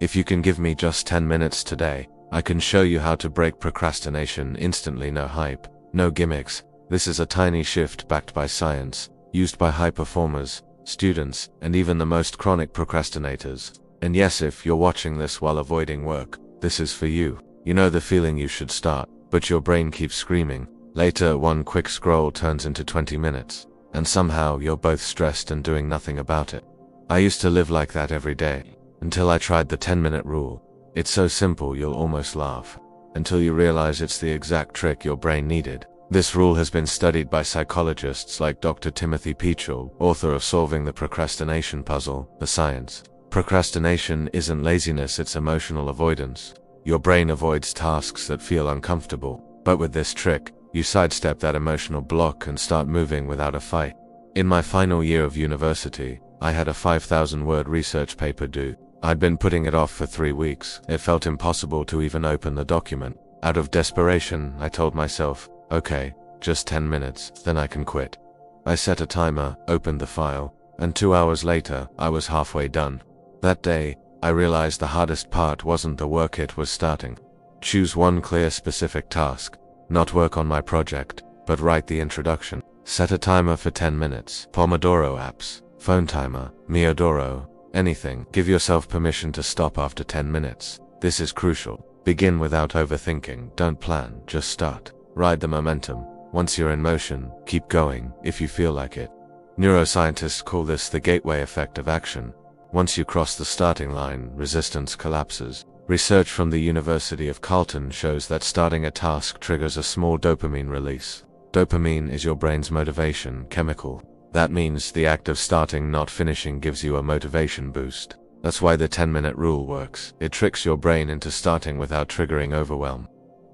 If you can give me just 10 minutes today, I can show you how to break procrastination instantly. No hype, no gimmicks. This is a tiny shift backed by science, used by high performers, students, and even the most chronic procrastinators. And yes, if you're watching this while avoiding work, this is for you. You know the feeling you should start, but your brain keeps screaming. Later, one quick scroll turns into 20 minutes, and somehow you're both stressed and doing nothing about it. I used to live like that every day, until I tried the 10-minute rule. It's so simple you'll almost laugh, until you realize it's the exact trick your brain needed. This rule has been studied by psychologists like Dr. Timothy Peachel, author of Solving the Procrastination Puzzle, The Science. Procrastination isn't laziness, it's emotional avoidance. Your brain avoids tasks that feel uncomfortable, but with this trick, you sidestep that emotional block and start moving without a fight. In my final year of university, I had a 5,000-word research paper due. I'd been putting it off for 3 weeks. It felt impossible to even open the document. Out of desperation, I told myself, okay, just 10 minutes, then I can quit. I set a timer, opened the file, and 2 hours later, I was halfway done. That day, I realized the hardest part wasn't the work, it was starting. Choose one clear, specific task. Not work on my project, but write the introduction. Set a timer for 10 minutes. Pomodoro apps, phone timer, Pomodoro, anything. Give yourself permission to stop after 10 minutes. This is crucial. Begin without overthinking. Don't plan, just start. Ride the momentum. Once you're in motion, keep going if you feel like it. Neuroscientists call this the gateway effect of action. Once you cross the starting line, resistance collapses. Research from the University of Carleton shows that starting a task triggers a small dopamine release. Dopamine is your brain's motivation chemical. That means the act of starting, not finishing, gives you a motivation boost. That's why the 10-minute rule works. It tricks your brain into starting without triggering overwhelm.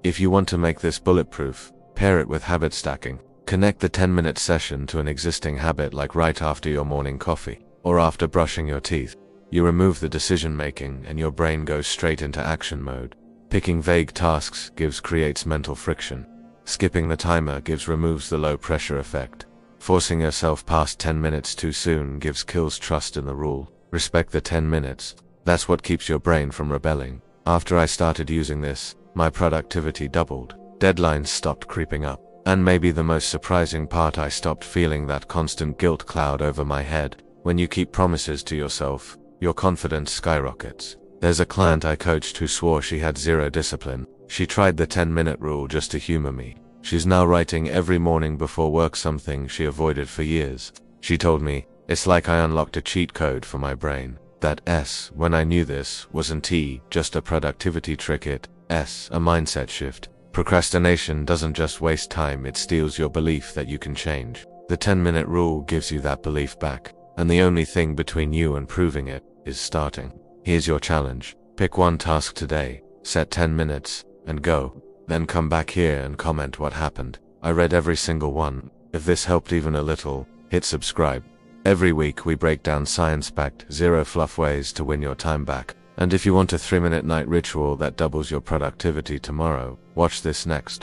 If you want to make this bulletproof, pair it with habit stacking. Connect the 10-minute session to an existing habit, like right after your morning coffee, or after brushing your teeth. You remove the decision-making and your brain goes straight into action mode. Picking vague tasks creates mental friction. Skipping the timer removes the low-pressure effect. Forcing yourself past 10 minutes too soon kills trust in the rule. Respect the 10 minutes. That's what keeps your brain from rebelling. After I started using this, my productivity doubled. Deadlines stopped creeping up. And maybe the most surprising part, I stopped feeling that constant guilt cloud over my head. When you keep promises to yourself, your confidence skyrockets. There's a client I coached who swore she had zero discipline. She tried the 10-minute rule just to humor me. She's now writing every morning before work, something she avoided for years. She told me, it's like I unlocked a cheat code for my brain. That S, when I knew this, wasn't T, just a productivity trick, S, a mindset shift. Procrastination doesn't just waste time, it steals your belief that you can change. The 10-minute rule gives you that belief back, and the only thing between you and proving it is starting. Here's your challenge. Pick one task today, set 10 minutes, and go. Then come back here and comment what happened. I read every single one. If this helped even a little, hit subscribe. Every week we break down science-backed, zero-fluff ways to win your time back. And if you want a 3-minute night ritual that doubles your productivity tomorrow, watch this next.